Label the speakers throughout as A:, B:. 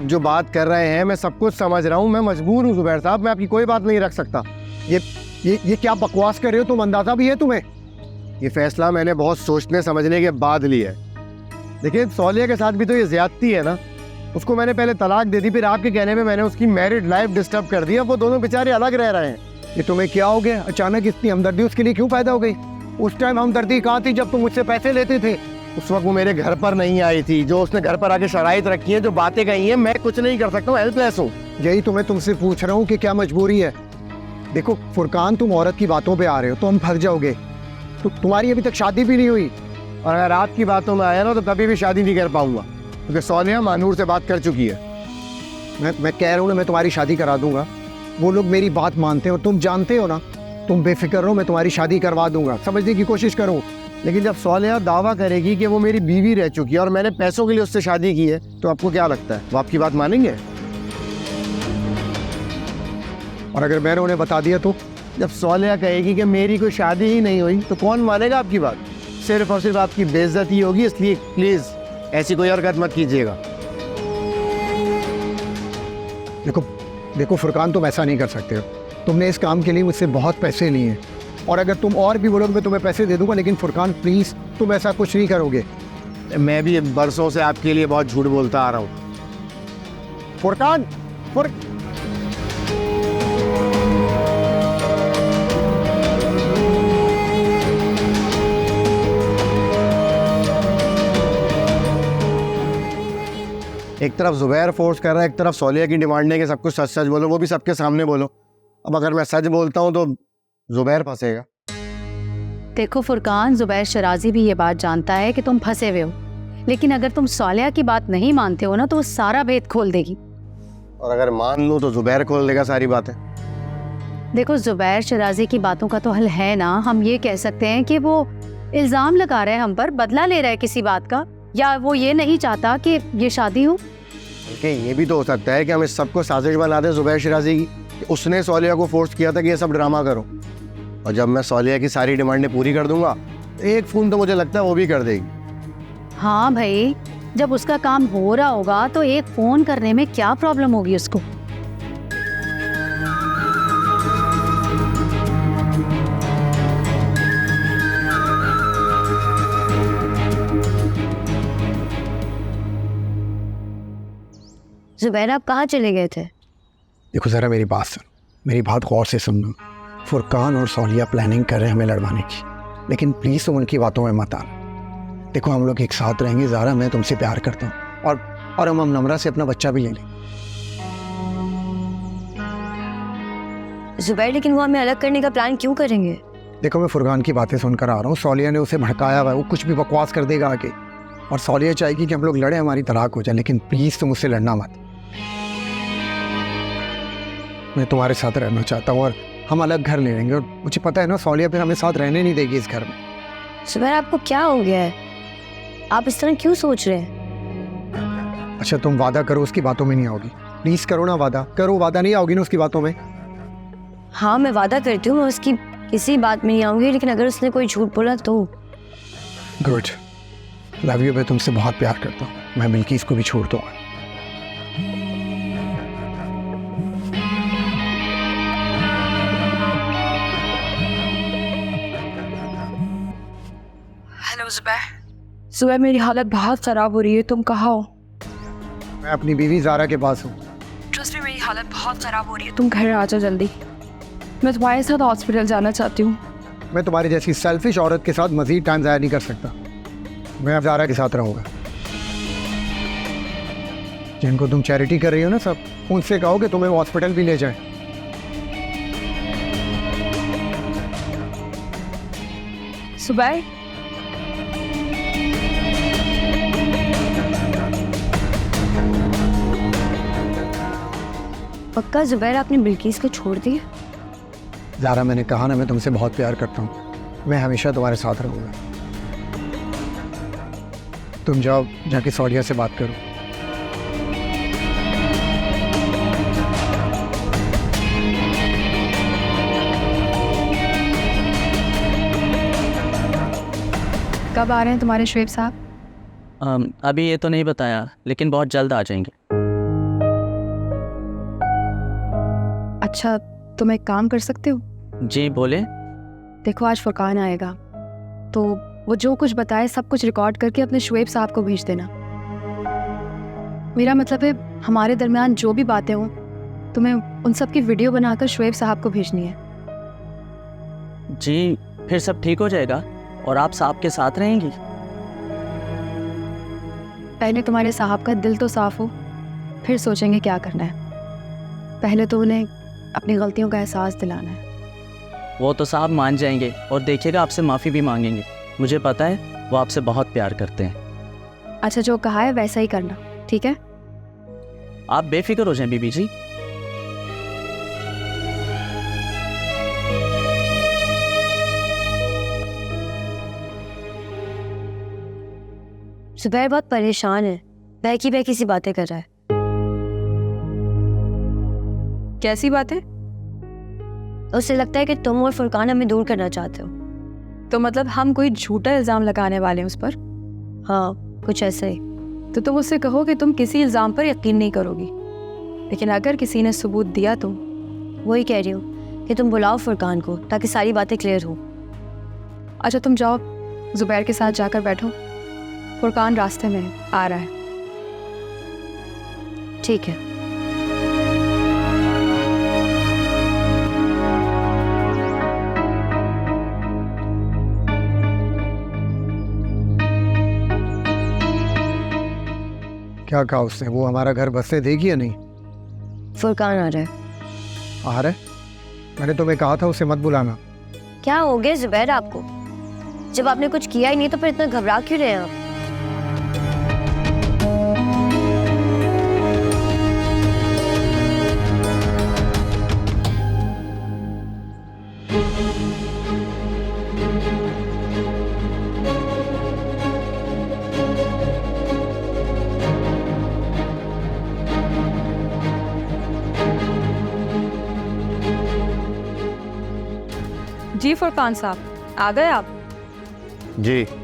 A: आप जो बात कर रहे हैं मैं सब कुछ समझ रहा हूँ, मैं मजबूर हूँ जुबैर साहब, मैं आपकी कोई बात नहीं रख सकता। ये क्या बकवास कर रहे हो तुम? अंदाजा भी है तुम्हें? ये फैसला मैंने बहुत सोचने समझने के बाद लिया है। देखिए सौलिया के साथ भी तो ये ज्यादती है ना, उसको मैंने पहले तलाक दे दी, फिर आपके कहने में मैंने उसकी मैरिड लाइफ डिस्टर्ब कर दी। अब वो दोनों बेचारे अलग रह रहे हैं। ये तुम्हें क्या हो गया? अचानक इतनी हमदर्दी उसके लिए क्यों पैदा हो गई? उस टाइम हमदर्दी कहाँ थी जब तुम मुझसे पैसे लेते थे? उस वक्त वो मेरे घर पर नहीं आई थी। जो उसने घर पर आके शराइत रखी है, जो बातें कही हैं, मैं कुछ नहीं कर सकता हूँ, हेल्पलेस हूँ। यही तो मैं तुमसे पूछ रहा हूँ कि क्या मजबूरी है। देखो फुरकान, तुम औरत की बातों पे आ रहे हो तो हम फंस जाओगे। तो तुम्हारी अभी तक शादी भी नहीं हुई, और अगर आपकी बातों में आया ना तो कभी भी शादी नहीं कर पाऊंगा, क्योंकि सौलिया मानूर से बात कर चुकी है। मैं कह रहा हूँ ना, मैं तुम्हारी शादी करा दूंगा। वो लोग मेरी बात मानते हैं और तुम जानते हो ना, तुम बेफिक्र रहो, मैं तुम्हारी शादी करवा दूंगा। समझने की कोशिश करो। लेकिन जब सौलिया दावा करेगी कि वो मेरी बीवी रह चुकी है और मैंने पैसों के लिए उससे शादी की है, तो आपको क्या लगता है वो आपकी बात मानेंगे? और अगर मैंने उन्हें बता दिया तो? जब सौलिया कहेगी कि मेरी कोई शादी ही नहीं हुई, तो कौन मानेगा आपकी बात? सिर्फ और सिर्फ आपकी बेइज्जती होगी। इसलिए प्लीज ऐसी कोई हरकत मत कीजिएगा। देखो फुरकान, तुम ऐसा नहीं कर सकते हो। तुमने इस काम के लिए मुझसे बहुत पैसे लिए हैं, और अगर तुम और भी बोलोगे मैं तुम्हें पैसे दे दूंगा, लेकिन फुरकान प्लीज तुम ऐसा कुछ नहीं करोगे। मैं भी बरसों से आपके लिए बहुत झूठ बोलता आ रहा हूँ। फुरकान, एक तरफ जुबैर फोर्स कर रहा है, एक तरफ सौलिया की डिमांड है कि सब कुछ सच सच बोलो, वो भी सबके सामने बोलो। अब अगर मैं सच बोलता हूँ तो जुबैर फंसेगा।
B: देखो फुरकान, जुबैर शराजी भी ये बात जानता है कि तुम फंसे हुए हो, लेकिन अगर तुम सौलिया की बात नहीं मानते हो ना तो वो सारा भेद खोल देगी।
A: और अगर मान लूँ तो जुबैर खोल देगा सारी बातें।
B: देखो जुबैर शराजी की बातों का तो हल है ना। हम ये कह सकते हैं कि वो इल्जाम लगा रहे हैं हम पर, बदला ले रहा है किसी बात का, या वो ये नहीं चाहता कि ये शादी हो।
A: ये भी तो हो सकता है कि हम इस सबको साजिश बना दें जुबैर शराजी की, कि उसने सौलिया को फोर्स किया था कि ये सब ड्रामा करो। और जब मैं सौलिया की सारी डिमांडें पूरी कर दूंगा, एक फोन तो मुझे लगता है वो भी कर देगी।
B: हाँ भाई, जब उसका काम हो रहा होगा तो एक फोन करने में क्या प्रॉब्लम होगी उसको? जुबैर, आप कहाँ चले गए थे?
C: देखो ज़रा मेरी बात सुन, मेरी बात गौर से सुनना। फुरकान और सौलिया प्लानिंग कर रहे हैं हमें लड़वाने की, लेकिन प्लीज़ तुम उनकी बातों में मत आना। देखो हम लोग एक साथ रहेंगे ज़ारा, मैं तुमसे प्यार करता हूँ, और हम नम्रा से अपना बच्चा भी ले लें।
D: जुबैर, लेकिन वो हमें अलग करने का प्लान क्यों करेंगे?
C: देखो मैं फुरकान की बातें सुनकर आ रहा हूँ, सौलिया ने उसे भड़काया हुआ है, वो कुछ भी बकवास कर देगा आगे, और सौलिया चाहेगी कि हम लोग लड़े, हमारी तलाक हो जाए। लेकिन प्लीज़ तुम उससे लड़ना मत। मैं तुम्हारे साथ रहना चाहता हूँ, और हम अलग घर ले लेंगे, और मुझे पता है ना सौलिया फिर हमें साथ रहने नहीं देगी इस घर में।
D: जुबैर, आपको क्या हो गया है? आप इस तरह क्यों सोच रहे हैं?
C: अच्छा तुम वादा करो उसकी बातों में नहीं आओगी। प्लीज़ करो ना, वादा करो, वादा नहीं आओगी ना उसकी बातों में?
D: हाँ मैं वादा करती हूँ, मैं उसकी किसी बात में नहीं आऊँगी, लेकिन अगर उसने कोई झूठ बोला तो?
C: Good, love you. मैं तुमसे बहुत प्यार करता हूँ, मैं बिल्किस को भी छोड़ दूँगा।
E: हेलो जुबैर, मेरी हालत बहुत ख़राब हो रही है, तुम कहाँ हो?
C: मैं अपनी बीवी ज़ारा के पास हूँ।
E: ट्रस्ट में मेरी हालत बहुत ख़राब हो रही है, तुम घर आ जाओ जल्दी। मैं तुम्हारे साथ हॉस्पिटल जाना चाहती हूँ।
C: मैं तुम्हारी जैसी सेल्फिश औरत के साथ मज़ीद टाइम ज़ाया नहीं कर सकता। मैं अब ज़ारा के साथ रहूँगा। जिनको तुम चैरिटी कर रही हो ना सब, उनसे कहो कि तुम्हें हॉस्पिटल भी ले जाए।
E: जुबैर,
D: पक्का जुबैर आपने बिल्किस को छोड़ दिया?
C: ज़ारा मैंने कहा ना मैं तुमसे बहुत प्यार करता हूँ, मैं हमेशा तुम्हारे साथ रहूँगा। तुम जाओ, जाके सौलिया से बात करो।
E: कब आ रहे हैं तुम्हारे शुएब साहब?
F: अभी ये तो नहीं बताया, लेकिन बहुत जल्द आ जाएंगे।
E: अच्छा, तुम एक काम कर सकते हो?
F: जी बोले।
E: देखो, आज फुरकान आएगा तो वो जो कुछ बताए सब कुछ रिकॉर्ड करके अपने शुएब साहब को भेज देना। मेरा मतलब है, हमारे दरमियान जो भी बातें हों, तुम्हें उन सब की वीडियो बनाकर शुएब साहब को भेजनी है।
F: जी, फिर सब ठीक हो जाएगा और आप साहब के साथ रहेंगी?
E: पहले तुम्हारे साहब का दिल तो साफ हो, फिर सोचेंगे क्या करना है। पहले तो उन्हें अपनी गलतियों का एहसास दिलाना है।
F: वो तो साहब मान जाएंगे और देखिएगा आपसे माफ़ी भी मांगेंगे। मुझे पता है वो आपसे बहुत प्यार करते हैं।
E: अच्छा, जो कहा है वैसा ही करना, ठीक है?
F: आप बेफिक्र हो जाएं बीबी जी।
D: जुबैर बहुत परेशान है, बहकी बहकी सी बातें कर रहा है।
E: कैसी बात है?
D: उसे लगता है कि तुम और फुरकान हमें दूर करना चाहते हो।
E: तो मतलब हम कोई झूठा इल्ज़ाम लगाने वाले हैं उस पर?
D: हाँ, कुछ ऐसा ही।
E: तो तुम उससे कहो कि तुम किसी इल्ज़ाम पर यकीन नहीं करोगी, लेकिन अगर किसी ने सबूत दिया तो?
D: वही कह रही हूँ कि तुम बुलाओ फुरकान को ताकि सारी बातें क्लियर हो।
E: अच्छा, तुम जाओ, जुबैर के साथ जाकर बैठो। फुरकान रास्ते में आ रहा है।
D: ठीक है।
C: क्या कहा उसने? वो हमारा घर बसने देगी या नहीं?
D: फुरकान आ रहा है।
C: आ रहा है? मैंने तुम्हें कहा था उसे मत बुलाना।
D: क्या हो गया जुबैर आपको? जब आपने कुछ किया ही नहीं तो फिर इतना घबरा क्यों रहे हैं आप?
E: जी फुरकान साहब, आ गए आप?
A: जी।
E: तो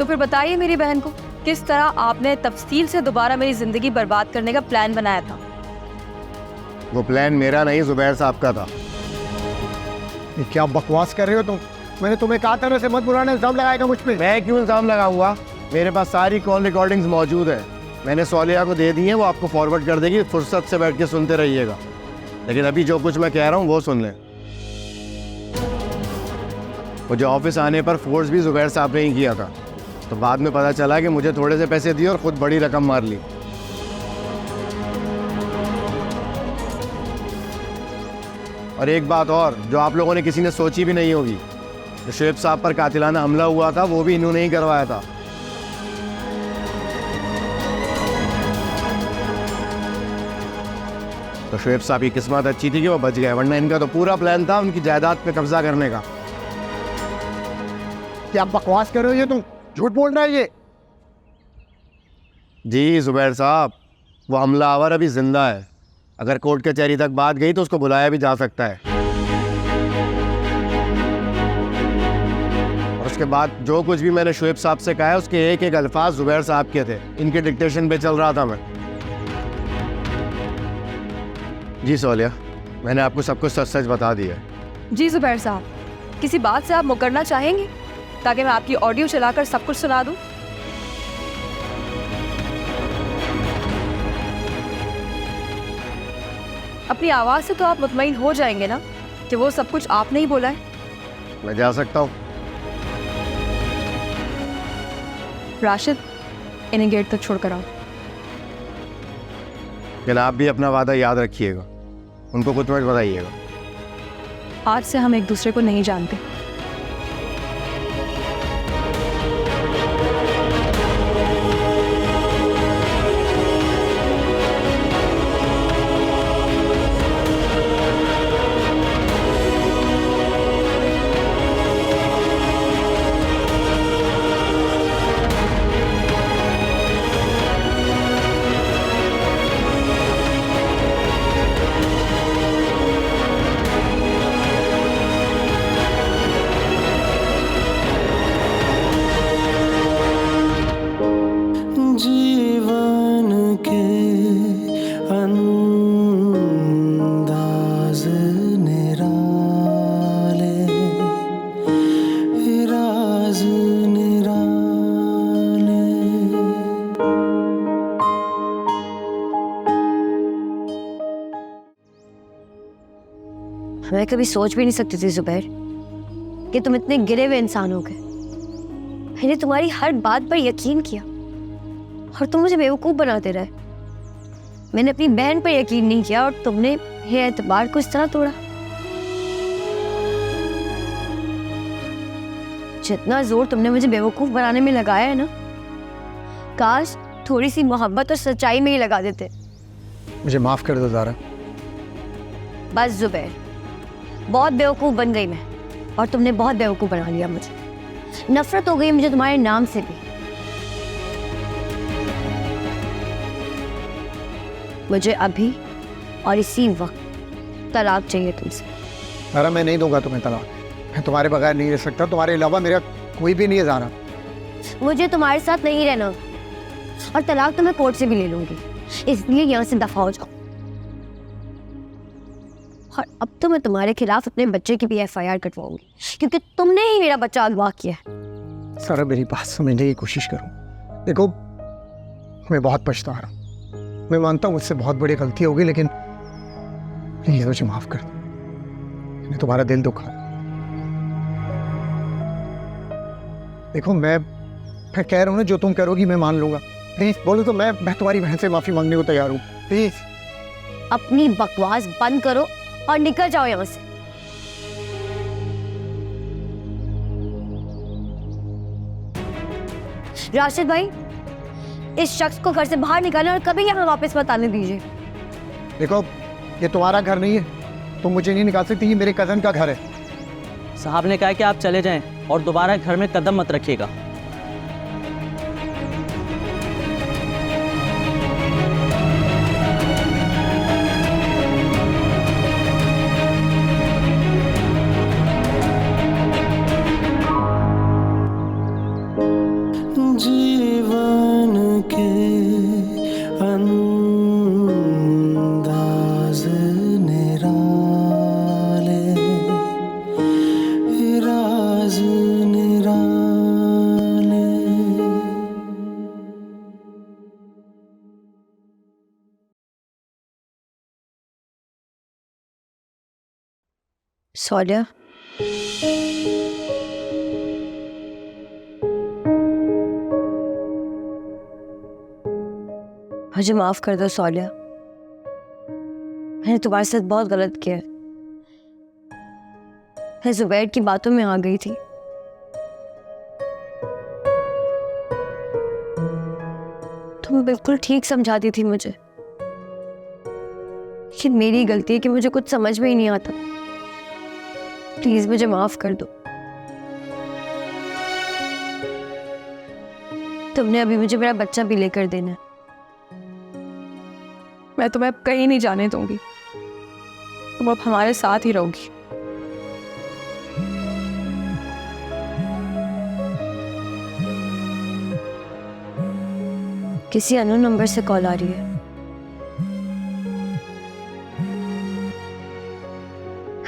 E: फिर बताइए मेरी बहन को, किस तरह आपने तफसील से दोबारा मेरी जिंदगी बर्बाद करने का प्लान बनाया था?
A: वो प्लान मेरा नहीं, जुबैर साहब का था।
C: ये क्या बकवास कर रहे हो तुम? मैंने तुम्हें कहा था ना, उसे मत बुलाना, इल्जाम लगाएगा मुझ पे।
A: मैं क्यों इल्जाम लगाऊंगा? मेरे पास सारी कॉल रिकॉर्डिंग्स मौजूद है। मैंने सोलिया को दे दी है, वो आपको फॉरवर्ड कर देगी। फुर्सत से बैठ के सुनते रहिएगा, लेकिन अभी जो कुछ मैं कह रहा हूँ वो सुन लें। मुझे ऑफिस आने पर फोर्स भी जुबैर साहब ने ही किया था, तो बाद में पता चला कि मुझे थोड़े से पैसे दिए और खुद बड़ी रकम मार ली। और एक बात और, जो आप लोगों ने किसी ने सोची भी नहीं होगी, जो शुएब साहब पर कातिलाना हमला हुआ था वो भी इन्होंने ही करवाया था। तो शुएब साहब की किस्मत अच्छी थी कि वो बच गए, वरना इनका तो पूरा प्लान था उनकी जायदाद पे कब्जा करने का।
C: क्या बकवास कर रहे हो ये तुम? झूठ बोल रहा है ये।
A: जी जुबैर साहब, वो हमलावर अभी जिंदा है। अगर कोर्ट कचहरी तक बात गई तो उसको बुलाया भी जा सकता है। और उसके बाद जो कुछ भी मैंने शुएब साहब से कहा है, उसके एक एक अल्फाज जुबैर साहब के थे। इनके डिक्टेशन पे चल रहा था मैं। जी सोलिया, मैंने आपको सब कुछ सच सच बता दिया है।
E: जी जुबैर साहब, किसी बात से आप मुकरना चाहेंगे ताकि मैं आपकी ऑडियो चलाकर सब कुछ सुना दूं? अपनी आवाज़ से तो आप मुतमईन हो जाएंगे ना कि वो सब कुछ आपने ही बोला है?
A: मैं जा सकता हूँ?
E: राशिद, इन्हें गेट तक छोड़कर आओ।
A: लेकिन आप भी अपना वादा याद रखिएगा, उनको कुछ मत बताइएगा।
E: आज से हम एक दूसरे को नहीं जानते।
D: मैं कभी सोच भी नहीं सकती थी जुबैर कि तुम इतने गिरे हुए इंसान हो गए। मैंने तुम्हारी हर बात पर यकीन किया और तुम मुझे बेवकूफ़ बनाते रहे। मैंने अपनी बहन पर यकीन नहीं किया और तुमने मेरे एतबार को इस तरह तोड़ा। जितना जोर तुमने मुझे बेवकूफ़ बनाने में लगाया है ना, काश थोड़ी सी मोहब्बत और सच्चाई में ही लगा देते।
C: मुझे माफ़ कर दो ज़ारा।
D: बस जुबैर, बहुत बेवकूफ़ बन गई मैं और तुमने बहुत बेवकूफ़ बना लिया मुझे। नफरत हो गई मुझे तुम्हारे नाम से भी। मुझे अभी और इसी वक्त तलाक चाहिए तुमसे।
C: ज़ारा मैं नहीं दूंगा तुम्हें तलाक। मैं तुम्हारे बगैर नहीं रह सकता, तुम्हारे अलावा मेरा कोई भी नहीं है ज़ारा।
D: मुझे तुम्हारे साथ नहीं रहना और तलाक तो मैं कोर्ट से भी ले लूंगी, इसलिए यहाँ से दफा हो जाओ। और अब तो मैं तुम्हारे खिलाफ अपने बच्चे की भी FIR कटवाऊंगी क्योंकि तुमने ही मेरा बच्चा अगवा किया है।
C: ज़ारा मेरी बात समझने की कोशिश करो। देखो मैं बहुत पछता रहा हूँ, मैं मानता हूँ मुझसे बहुत बड़ी गलती होगी, लेकिन प्लीज़ मुझे माफ़ कर दो। मैंने तुम्हारा दिल दुखा। देखो मैं कह रहा हूँ ना, जो तुम करोगी मैं मान लूंगा। प्लीज़ बोलो तो मैं तुम्हारी बहन से माफ़ी मांगने को तैयार हूँ। प्लीज़
D: अपनी बकवास बंद करो और निकल जाओ यहाँ से। राशिद भाई, इस शख्स को घर से बाहर निकालना और कभी यहाँ वापस मत आने दीजिए।
C: देखो ये तुम्हारा घर नहीं है, तुम मुझे नहीं निकाल सकती, ये मेरे कज़न का घर है।
F: साहब ने कहा कि आप चले जाएं और दोबारा घर में कदम मत रखिएगा।
G: जीवन के अंदाज निराले, राज निराले।
D: सोनिया, मुझे माफ कर दो सोनिया, मैंने तुम्हारे साथ बहुत गलत किया है। मैं जुबैर की बातों में आ गई थी। तुम बिल्कुल ठीक समझाती थी मुझे, लेकिन मेरी गलती है कि मुझे कुछ समझ में ही नहीं आता। प्लीज मुझे माफ कर दो। तुमने अभी मुझे मेरा बच्चा भी लेकर देना है।
E: मैं तुम्हें अब कहीं नहीं जाने दूंगी, तुम अब हमारे साथ ही रहोगी।
D: किसी अननोन नंबर से कॉल आ रही है।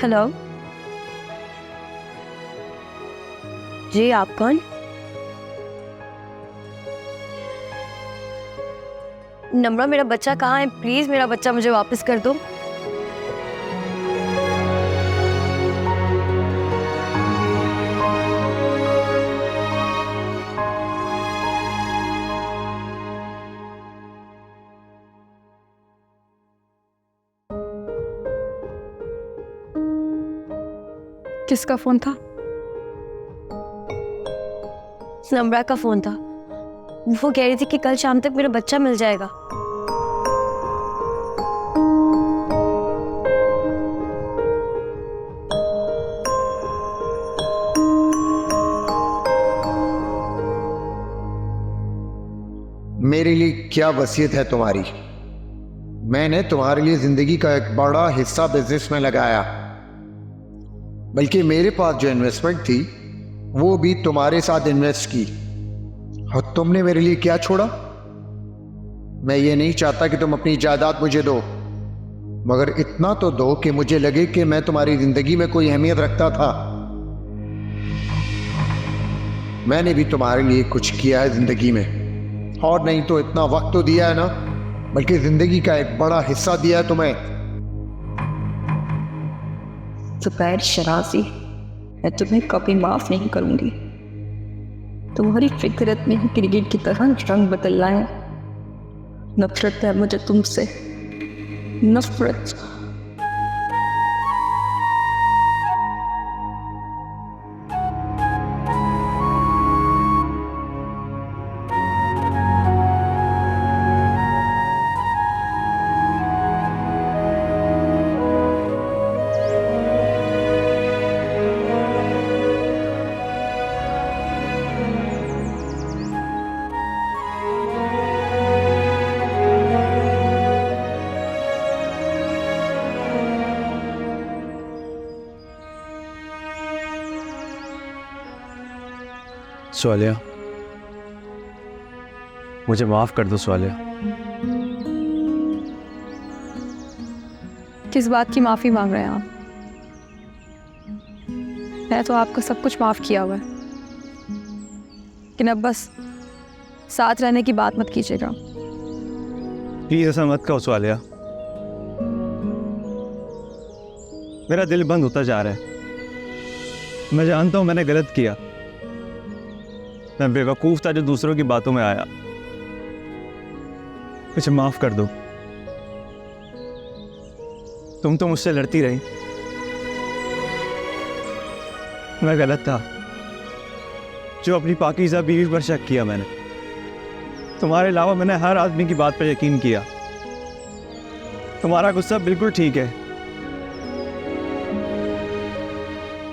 D: हेलो जी, आप कौन? नम्रा, मेरा बच्चा कहाँ है? प्लीज मेरा बच्चा मुझे वापस कर दो।
E: किसका फोन था?
D: नम्रा का फोन था। वो कह रही थी कि कल शाम तक मेरा बच्चा मिल जाएगा।
C: मेरे लिए क्या वसीयत है तुम्हारी? मैंने तुम्हारे लिए जिंदगी का एक बड़ा हिस्सा बिजनेस में लगाया, बल्कि मेरे पास जो इन्वेस्टमेंट थी वो भी तुम्हारे साथ इन्वेस्ट की, और तुमने मेरे लिए क्या छोड़ा? मैं ये नहीं चाहता कि तुम अपनी जायदाद मुझे दो, मगर इतना तो दो कि मुझे लगे कि मैं तुम्हारी जिंदगी में कोई अहमियत रखता था। मैंने भी तुम्हारे लिए कुछ किया है जिंदगी में, और नहीं तो इतना वक्त तो दिया है ना, बल्कि जिंदगी का एक बड़ा हिस्सा दिया है तुम्हें।
H: जुबैर शराजी, मैं तुम्हें कभी माफ नहीं करूंगी। तुम्हारी फितरत में ही क्रिकेट की तरह रंग बदलना है। नफरत है मुझे तुमसे, नफरत।
I: स्वालिया, मुझे माफ कर दो स्वालिया।
E: किस बात की माफ़ी मांग रहे हैं आप? मैं तो आपको सब कुछ माफ़ किया हुआ है, लेकिन अब बस साथ रहने की बात मत कीजिएगा।
I: प्लीज ऐसा मत कहो स्वालिया, मेरा दिल बंद होता जा रहा है। मैं जानता हूं मैंने गलत किया, मैं बेवकूफ था जो दूसरों की बातों में आया। मुझे माफ कर दो। तुम तो मुझसे लड़ती रही, मैं गलत था जो अपनी पाकीज़ा बीवी पर शक किया। मैंने तुम्हारे अलावा मैंने हर आदमी की बात पर यकीन किया। तुम्हारा गुस्सा बिल्कुल ठीक है,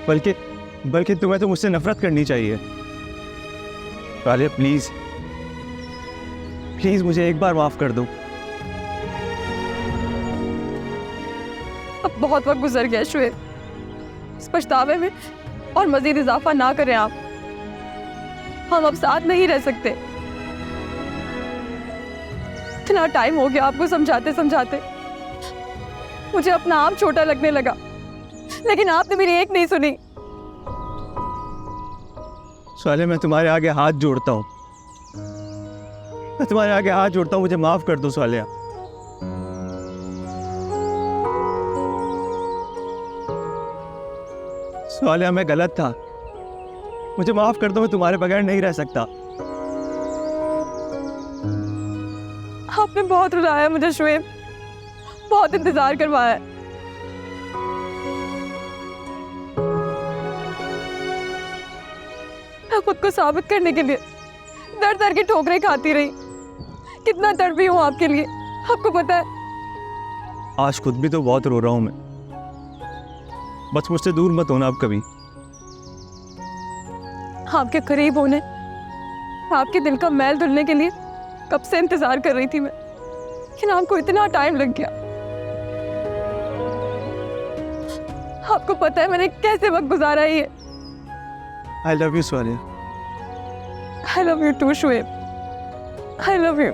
I: बल्कि तुम्हें तो मुझसे नफरत करनी चाहिए। स्वालिया प्लीज प्लीज मुझे एक बार माफ कर दो।
E: अब बहुत वक्त गुजर गया शुएब, इस पछतावे में और मजीद इजाफा ना करें आप। हम अब साथ नहीं रह सकते। इतना टाइम हो गया आपको समझाते समझाते, मुझे अपना आप छोटा लगने लगा, लेकिन आपने मेरी एक नहीं सुनी।
I: स्वालिया मैं तुम्हारे आगे हाथ जोड़ता हूँ, मैं तुम्हारे आगे हाथ जोड़ता हूँ, मुझे माफ कर दो स्वालिया। स्वालिया मैं गलत था, मुझे माफ कर दो। मैं तुम्हारे बगैर नहीं रह सकता।
E: आपने बहुत रुलाया मुझे शुएब, बहुत इंतजार करवाया है। मैं खुद को साबित करने के लिए दर दर की ठोकरें खाती रही। कितना तड़पी हूँ आपके लिए, आपको पता है।
I: आज खुद भी तो बहुत रो रहा हूं मैं। बस मुझसे दूर मत होना अब कभी।
E: आपके करीब होने, आपके दिल का मैल धुलने के लिए कब से इंतजार कर रही थी मैं, लेकिन आपको इतना टाइम लग गया। आपको पता है मैंने कैसे वक्त गुजारा है ये।
I: आई लव यू स्वालिया।
E: I love you too, Shoaib. I love you.